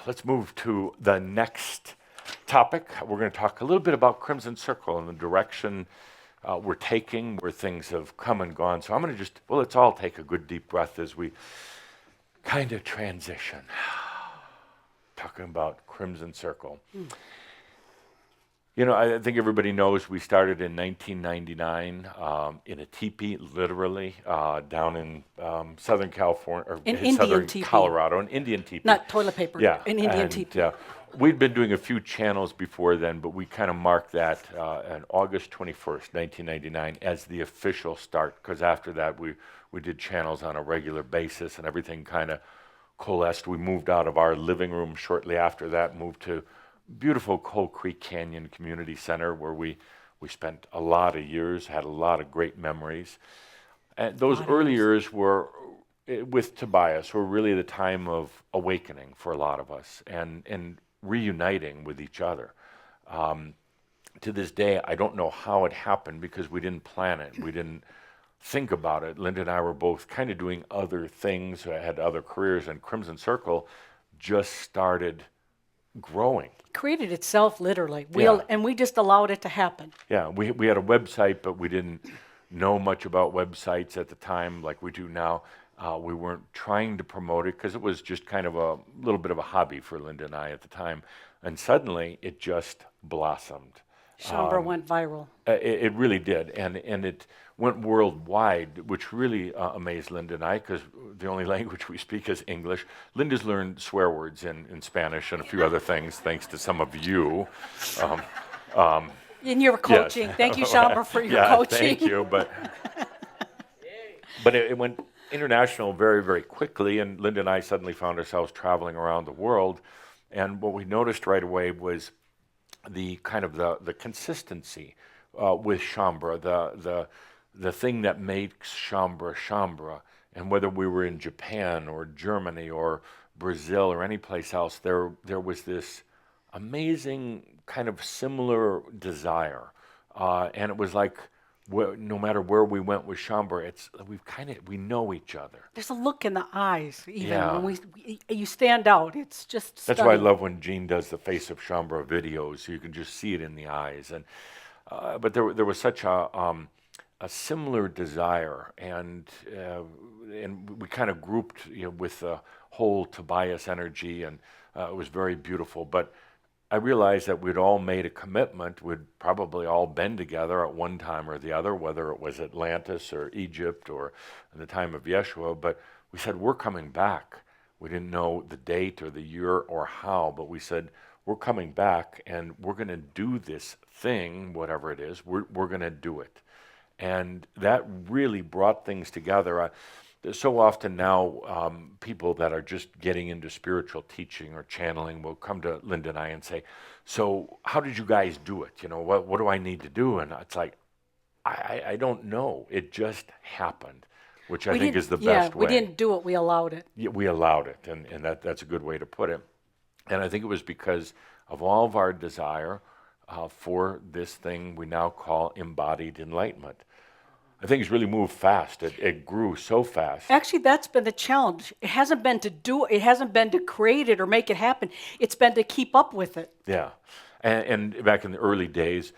let's move to the next topic. We're going to talk a little bit about Crimson Circle and the direction we're taking, where things have come and gone. So I'm going to let's all take a good deep breath as we kind of transition. Talking about Crimson Circle. You know, I think everybody knows we started in 1999 in a teepee, literally, down in Southern California, or Southern Colorado, an Indian teepee. Not toilet paper, yeah, an Indian teepee. We'd been doing a few channels before then, but we kind of marked that on August 21st, 1999, as the official start, because after that we did channels on a regular basis and everything kind of coalesced. We moved out of our living room shortly after that, moved to beautiful Coal Creek Canyon Community Center, where we spent a lot of years, had a lot of great memories. And those early years were, with Tobias, were really the time of awakening for a lot of us and reuniting with each other. To this day, I don't know how it happened because we didn't plan it. We didn't think about it. Linda and I were both kind of doing other things, had other careers, and Crimson Circle just started growing. Created itself, literally. And we just allowed it to happen. Yeah, we had a website, but we didn't know much about websites at the time like we do now. We weren't trying to promote it because it was just kind of a little bit of a hobby for Linda and I at the time. And suddenly it just blossomed. Shaumbra went viral. It really did, and it went worldwide, which really amazed Linda and I, because the only language we speak is English. Linda's learned swear words in Spanish and a few other things, thanks to some of you. In your coaching. Yes. Thank you, Shaumbra, for your coaching. Thank you, but it went international very, very quickly, and Linda and I suddenly found ourselves traveling around the world, and what we noticed right away was the kind of the consistency with Shaumbra, the thing that makes Shaumbra, and whether we were in Japan or Germany or Brazil or any place else, there was this amazing kind of similar desire, and it was like no matter where we went with Shaumbra, we know each other. There's a look in the eyes, even when you stand out. It's just stunning. That's why I love when Jean does the Face of Shaumbra videos. You can just see it in the eyes, and but there was such a similar desire, and we kind of grouped, with the whole Tobias energy, and it was very beautiful. But I realized that we'd all made a commitment. We'd probably all been together at one time or the other, whether it was Atlantis or Egypt or in the time of Yeshua. But we said, we're coming back. We didn't know the date or the year or how, but we said, we're coming back and we're going to do this thing, whatever it is, we're going to do it. And that really brought things together. So often now, people that are just getting into spiritual teaching or channeling will come to Linda and I and say, so how did you guys do it? What do I need to do? And it's like, I don't know. It just happened, which I think is the best way. We didn't do it, we allowed it. Yeah, we allowed it, and that's a good way to put it. And I think it was because of all of our desire for this thing we now call embodied enlightenment. I think it's really moved fast. It grew so fast. Actually, that's been the challenge. It hasn't been to do it. It hasn't been to create it or make it happen. It's been to keep up with it. Yeah. And back in the early days,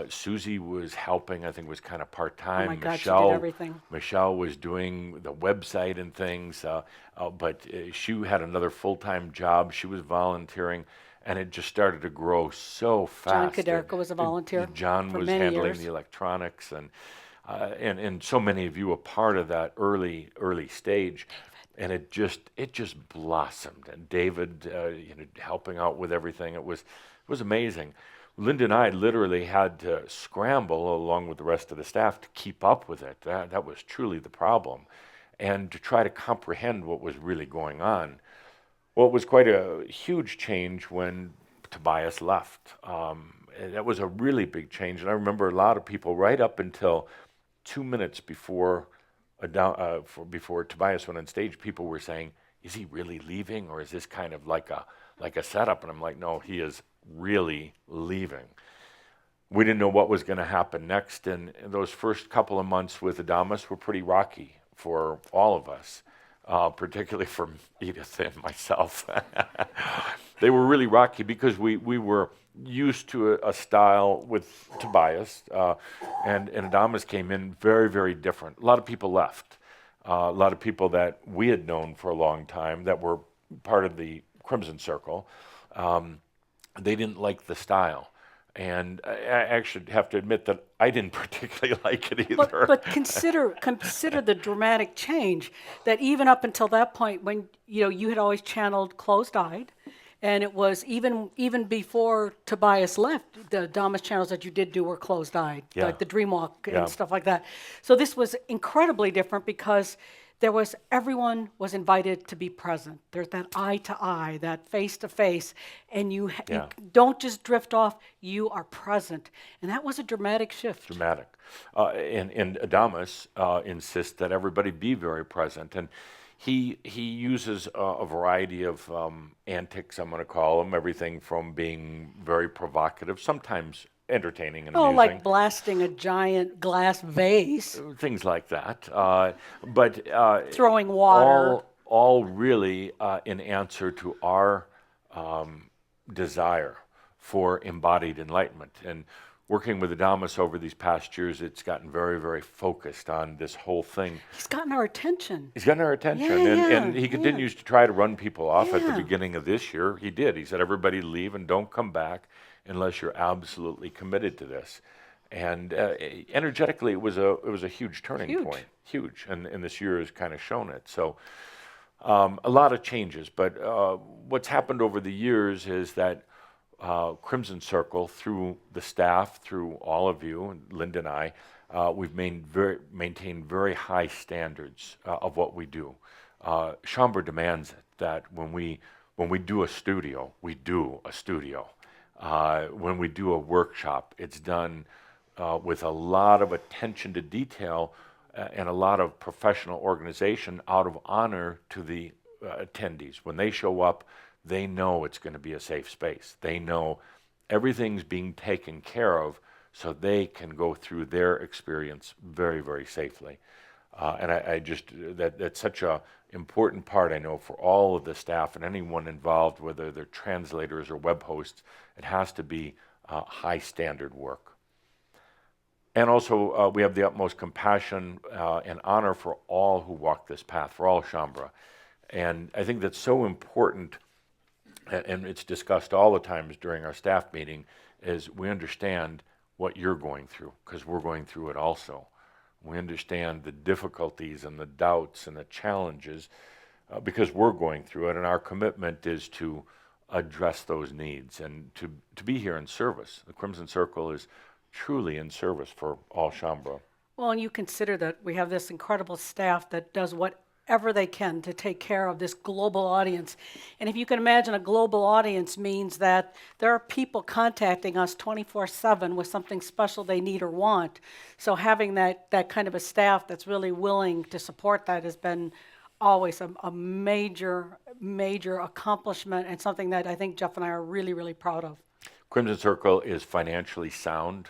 Susie was helping. I think was kind of part-time. Oh my God, she did everything. Michelle was doing the website and things, but she had another full-time job. She was volunteering, and it just started to grow so fast. John Kaderka was a volunteer. John was handling the electronics, and so many of you were part of that early stage, and it just blossomed. And David, helping out with everything, it was amazing. Linda and I literally had to scramble along with the rest of the staff to keep up with it. That was truly the problem, and to try to comprehend what was really going on. Well, it was quite a huge change when Tobias left. That was a really big change, and I remember a lot of people right up until 2 minutes before Tobias went on stage, people were saying, "Is he really leaving, or is this kind of like a setup?" And I'm like, "No, he is really leaving." We didn't know what was going to happen next, and those first couple of months with Adamus were pretty rocky for all of us, particularly for Edith and myself. They were really rocky because we were used to a style with Tobias, and Adamas came in very, very different. A lot of people left. A lot of people that we had known for a long time that were part of the Crimson Circle, they didn't like the style. And I actually have to admit that I didn't particularly like it either. But consider the dramatic change that even up until that point, when you had always channeled closed-eyed, and it was even before Tobias left, the Adamas channels that you did do were closed-eyed, Yeah. like the Dreamwalk Yeah. and stuff like that. So this was incredibly different because everyone was invited to be present. There's that eye to eye, that face to face, and you Yeah. don't just drift off. You are present, and that was a dramatic shift. Dramatic. And Adamas insists that everybody be very present. And he uses a variety of antics, I'm going to call them, everything from being very provocative, sometimes entertaining and Oh, amusing. like blasting a giant glass vase, Things like that. But throwing water. all really in answer to our desire for embodied enlightenment. And working with Adamas over these past years, it's gotten very, very focused on this whole thing. He's gotten our attention. He's gotten our attention, and he continues to try to run people off. At the beginning of this year, he did. He said, everybody leave and don't come back unless you're absolutely committed to this. And energetically, it was a huge turning point. Huge. And this year has kind of shown it. So a lot of changes. But what's happened over the years is that Crimson Circle, through the staff, through all of you, and Linda and I, we've maintained very high standards of what we do. Shaumbra demands it, that when we do a studio, we do a studio. When we do a workshop, it's done with a lot of attention to detail and a lot of professional organization out of honor to the attendees. When they show up, they know it's going to be a safe space. They know everything's being taken care of so they can go through their experience very, very safely. And I just, that's such a important part, I know, for all of the staff and anyone involved, whether they're translators or web hosts. It has to be high standard work. And also, we have the utmost compassion and honor for all who walk this path, for all Shaumbra. And I think that's so important, and it's discussed all the times during our staff meeting, is we understand what you're going through, because we're going through it also. We understand the difficulties and the doubts and the challenges because we're going through it, and our commitment is to address those needs and to be here in service. The Crimson Circle is truly in service for all Shaumbra. Well, and you consider that we have this incredible staff that does whatever they can to take care of this global audience. And if you can imagine, a global audience means that there are people contacting us 24/7 with something special they need or want. So having that kind of a staff that's really willing to support that has been always a major accomplishment, and something that I think Jeff and I are really, really proud of. Crimson Circle is financially sound.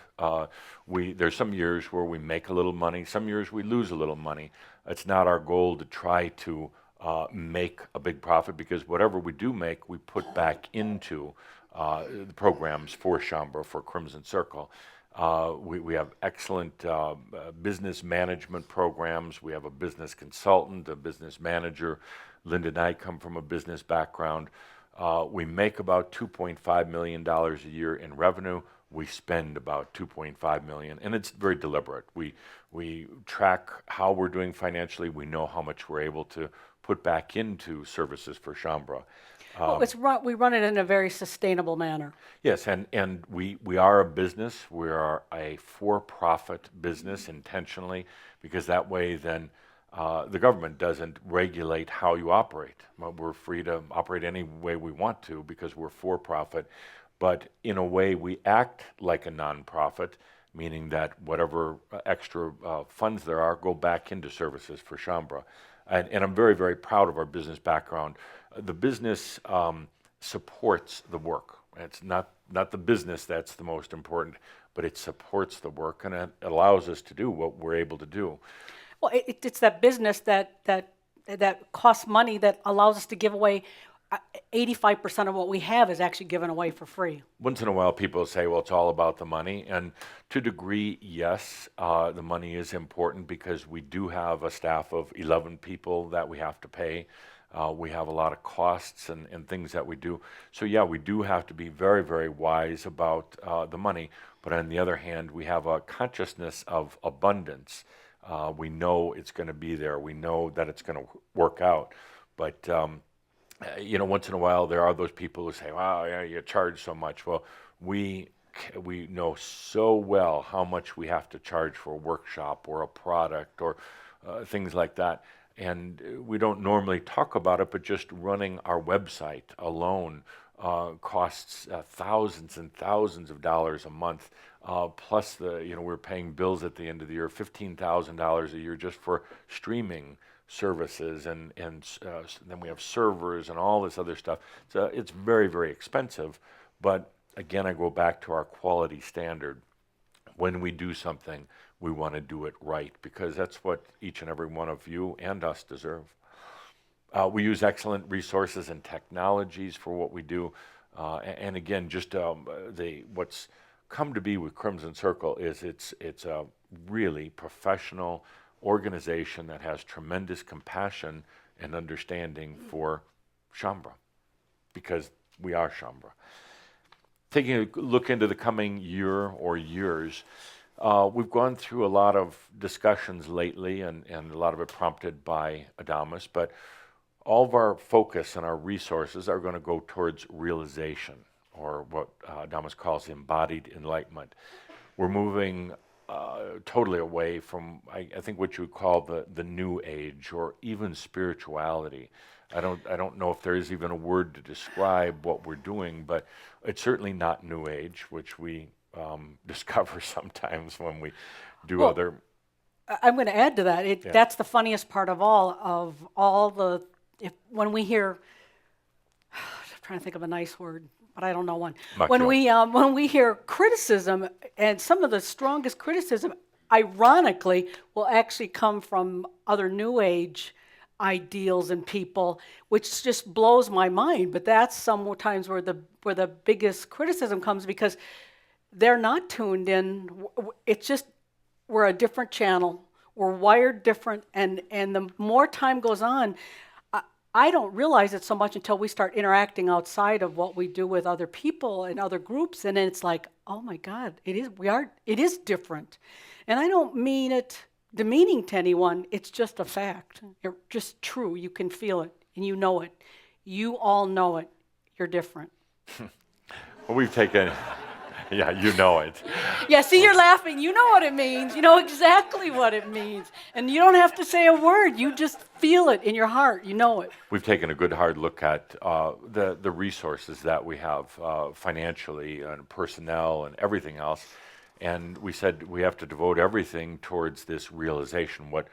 There's some years where we make a little money, some years we lose a little money. It's not our goal to try to make a big profit, because whatever we do make, we put back into the programs for Shaumbra, for Crimson Circle. We have excellent business management programs. We have a business consultant, a business manager. Linda and I come from a business background. We make about $2.5 million a year in revenue. We spend about $2.5 million, and it's very deliberate. We track how we're doing financially. We know how much we're able to put back into services for Shaumbra. We run it in a very sustainable manner. Yes, and we are a business. We are a for-profit business intentionally, because that way then the government doesn't regulate how you operate. We're free to operate any way we want to because we're for-profit, but in a way we act like a nonprofit, meaning that whatever extra funds there are go back into services for Shaumbra. And I'm very, very proud of our business background. The business supports the work. It's not the business that's the most important, but it supports the work, and it allows us to do what we're able to do. Well, it's that business that costs money, that allows us to give away 85% of what we have is actually given away for free. Once in a while, people say, well, it's all about the money. And to a degree, yes, the money is important because we do have a staff of 11 people that we have to pay. We have a lot of costs and things that we do. So yeah, we do have to be very, very wise about the money. But on the other hand, we have a consciousness of abundance. We know it's going to be there. We know that it's going to work out. But once in a while, there are those people who say, wow, yeah, you charge so much. Well, we know so well how much we have to charge for a workshop or a product or things like that. And we don't normally talk about it, but just running our website alone costs thousands and thousands of dollars a month. Plus, we're paying bills at the end of the year, $15,000 a year just for streaming services, and then we have servers and all this other stuff. So it's very, very expensive. But again, I go back to our quality standard. When we do something, we want to do it right because that's what each and every one of you and us deserve. We use excellent resources and technologies for what we do. And again, just what's come to be with Crimson Circle is it's a really professional organization that has tremendous compassion and understanding for Shaumbra, because we are Shaumbra. Taking a look into the coming year or years, we've gone through a lot of discussions lately, and a lot of it prompted by Adamus, but all of our focus and our resources are going to go towards realization, or what Adamus calls embodied enlightenment. We're moving totally away from, I think, what you would call the new age or even spirituality. I don't know if there is even a word to describe what we're doing, but it's certainly not new age, which we discover sometimes when we do other. I'm going to add to that. That's the funniest part of all the. When we hear, I'm trying to think of a nice word, but I don't know one. When we hear criticism, and some of the strongest criticism, ironically, will actually come from other New Age ideals and people, which just blows my mind. But that's sometimes where the biggest criticism comes, because they're not tuned in. It's just we're a different channel. We're wired different, and the more time goes on, I don't realize it so much until we start interacting outside of what we do with other people and other groups, and then it's like, oh my God, it is different. And I don't mean it demeaning to anyone. It's just a fact. It's just true. You can feel it, and you know it. You all know it. You're different. Well, we've taken. Yeah, you know it. Yeah, see, you're laughing. You know what it means. You know exactly what it means. And you don't have to say a word. You just feel it in your heart. You know it. We've taken a good hard look at the resources that we have financially and personnel and everything else. And we said we have to devote everything towards this realization, what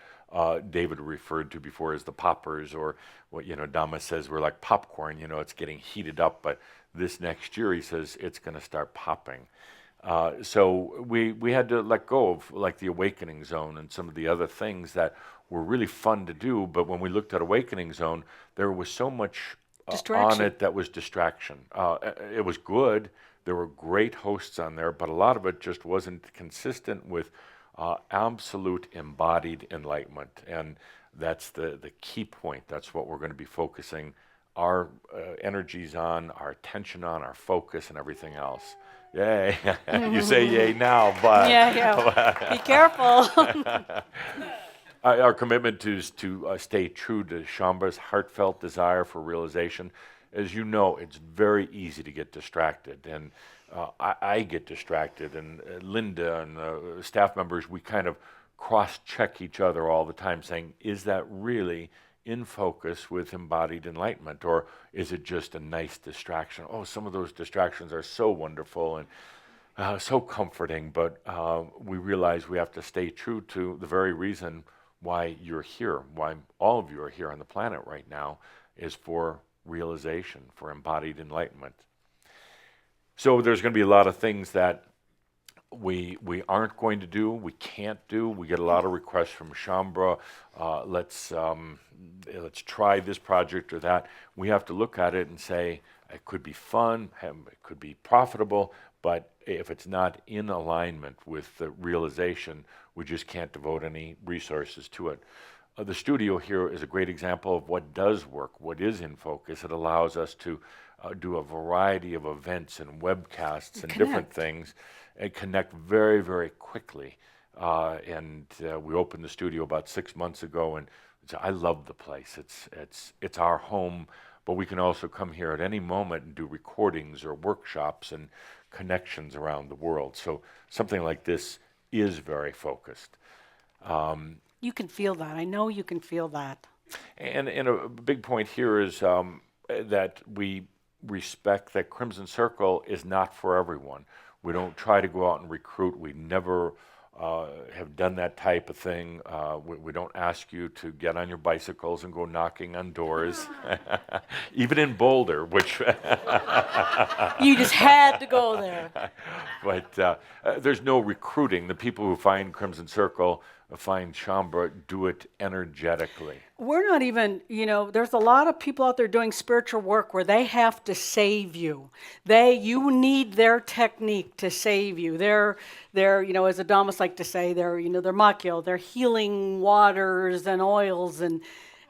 David referred to before as the poppers, or what, Dhamma says we're like popcorn, it's getting heated up, but this next year, he says, it's going to start popping. So we had to let go of like the Awakening Zone and some of the other things that were really fun to do. But when we looked at Awakening Zone, there was so much on it that was distraction. It was good. There were great hosts on there, but a lot of it just wasn't consistent with absolute embodied enlightenment. And that's the key point. That's what we're going to be focusing our energies on, our attention on, our focus, and everything else. Yay. You say yay now, but. Yeah. Be careful. Our commitment is to stay true to Shaumbra's heartfelt desire for realization. As you know, it's very easy to get distracted, and I get distracted, and Linda and staff members, we kind of cross-check each other all the time, saying, is that really in focus with embodied enlightenment, or is it just a nice distraction? Oh, some of those distractions are so wonderful and so comforting, but we realize we have to stay true to the very reason why you're here, why all of you are here on the planet right now, is for realization, for embodied enlightenment. So there's going to be a lot of things that we aren't going to do, we can't do. We get a lot of requests from Shaumbra. Let's try this project or that. We have to look at it and say it could be fun, it could be profitable, but if it's not in alignment with the realization, we just can't devote any resources to it. The studio here is a great example of what does work, what is in focus. It allows us to do a variety of events and webcasts and different things and connect very, very quickly. We opened the studio about 6 months ago, and I love the place. It's our home, but we can also come here at any moment and do recordings or workshops and connections around the world. So something like this is very focused. You can feel that. I know you can feel that. And a big point here is that we respect that Crimson Circle is not for everyone. We don't try to go out and recruit. We never have done that type of thing. We don't ask you to get on your bicycles and go knocking on doors, even in Boulder, which You just had to go there. but there's no recruiting. The people who find Crimson Circle, find Shaumbra, do it energetically. We're not even, there's a lot of people out there doing spiritual work where they have to save you. You need their technique to save you. They're as Adamus like to say, they're makyo, they're healing waters and oils, and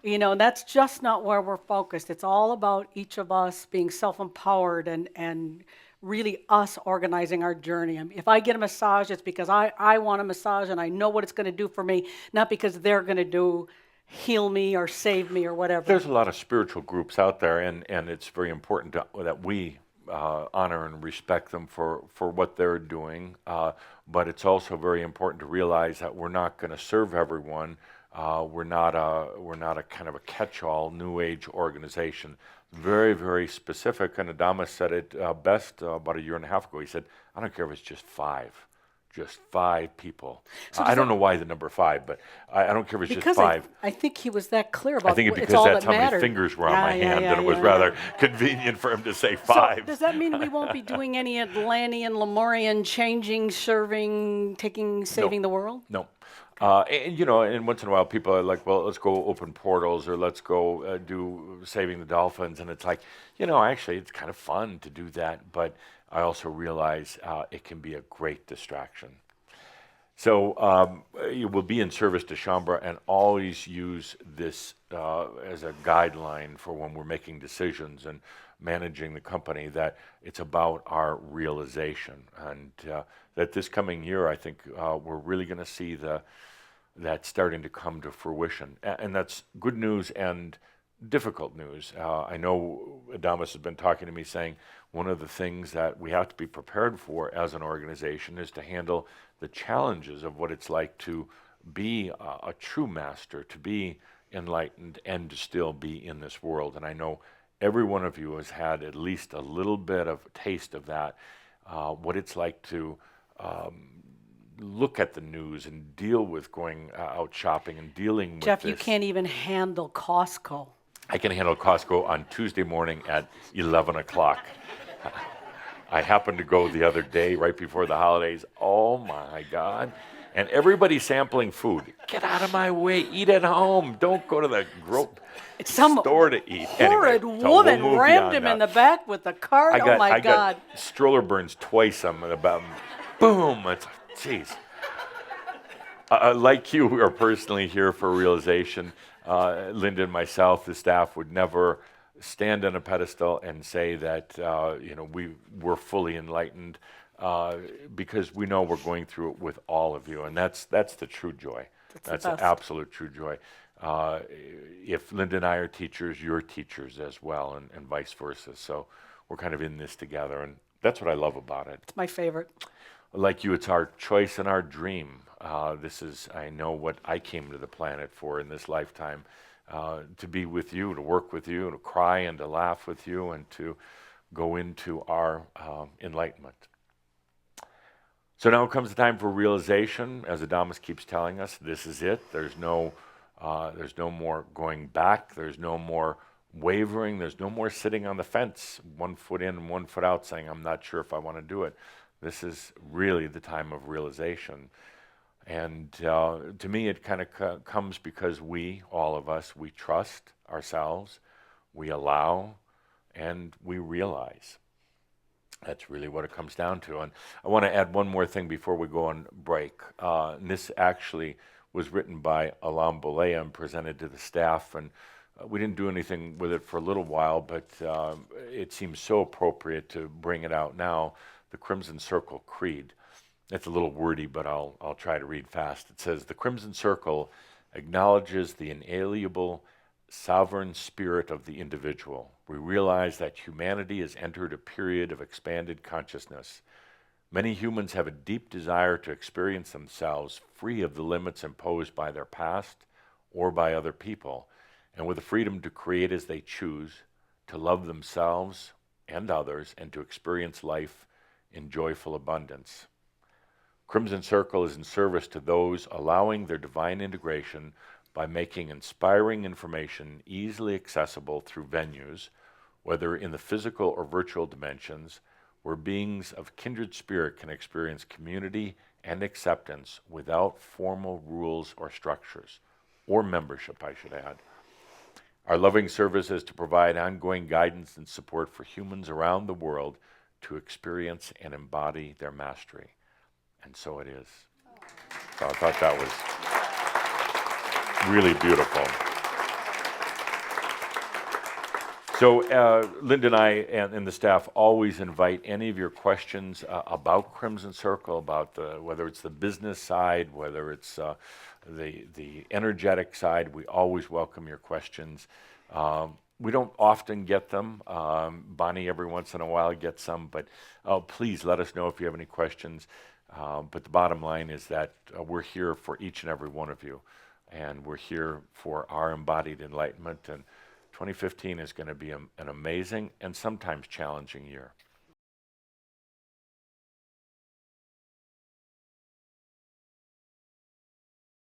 that's just not where we're focused. It's all about each of us being self-empowered and really us organizing our journey. If I get a massage, it's because I want a massage and I know what it's going to do for me, not because they're going to heal me or save me or whatever. There's a lot of spiritual groups out there, and it's very important that we honor and respect them for what they're doing. But it's also very important to realize that we're not going to serve everyone. We're not a kind of a catch-all New Age organization. Very, very specific, and Adamus said it best about a year and a half ago. He said, I don't care if it's just five people. So I don't know why the number 5, but I don't care if it's just 5. I think he was that clear about I think it's because all that's that how mattered. many fingers were on my hand, and it was rather convenient for him to say 5. So does that mean we won't be doing any Atlantean, Lemurian, changing, serving, saving the world? No. And once in a while people are like, well, let's go open portals, or let's go do saving the dolphins. And it's like, actually it's kind of fun to do that. But I also realize it can be a great distraction. So you will be in service to Shaumbra, and always use this as a guideline for when we're making decisions and managing the company, that it's about our realization. And that this coming year, I think we're really going to see that starting to come to fruition. And that's good news and difficult news. I know Adamus has been talking to me saying one of the things that we have to be prepared for as an organization is to handle the challenges of what it's like to be a true master, to be enlightened, and to still be in this world. And I know every one of you has had at least a little bit of taste of that, what it's like to look at the news and deal with going out shopping and dealing with Jeff, this. you can't even handle Costco. I can handle Costco on Tuesday morning at 11 o'clock. I happened to go the other day right before the holidays. Oh my God. And everybody's sampling food. Get out of my way. Eat at home. Don't go to the store to eat. Horrid Anyway, woman we'll rammed him in the back with the cart. Oh my I God. got stroller burns twice. I'm about, boom. It's, jeez. Like you, we are personally here for realization. Linda and myself, the staff, would never stand on a pedestal and say that we're fully enlightened, because we know we're going through it with all of you, and that's the true joy. That's the absolute true joy. If Linda and I are teachers, you're teachers as well, and vice versa. So we're kind of in this together, and that's what I love about it. It's my favorite. Like you, it's our choice and our dream. This is, I know, what I came to the planet for in this lifetime, to be with you, to work with you, to cry and to laugh with you, and to go into our enlightenment. So now comes the time for realization. As Adamus keeps telling us, this is it. There's no more going back. There's no more wavering. There's no more sitting on the fence, one foot in and one foot out, saying, I'm not sure if I want to do it. This is really the time of realization. And to me, it kind of comes because we, all of us, we trust ourselves, we allow, and we realize. That's really what it comes down to. And I want to add one more thing before we go on break. And this actually was written by Alam Bolea and presented to the staff. And we didn't do anything with it for a little while, but it seems so appropriate to bring it out now. The Crimson Circle Creed. It's a little wordy, but I'll try to read fast. It says, "The Crimson Circle acknowledges the inalienable sovereign spirit of the individual. We realize that humanity has entered a period of expanded consciousness. Many humans have a deep desire to experience themselves free of the limits imposed by their past or by other people, and with the freedom to create as they choose, to love themselves and others, and to experience life in joyful abundance. Crimson Circle is in service to those allowing their divine integration by making inspiring information easily accessible through venues, whether in the physical or virtual dimensions, where beings of kindred spirit can experience community and acceptance without formal rules or structures, or membership, I should add. Our loving service is to provide ongoing guidance and support for humans around the world to experience and embody their mastery." And so it is. So I thought that was really beautiful. So Linda and I and the staff always invite any of your questions about Crimson Circle, about whether it's the business side, whether it's the energetic side. We always welcome your questions. We don't often get them. Bonnie every once in a while gets some, but please let us know if you have any questions. But the bottom line is that we're here for each and every one of you, and we're here for our embodied enlightenment. And 2015 is going to be an amazing and sometimes challenging year.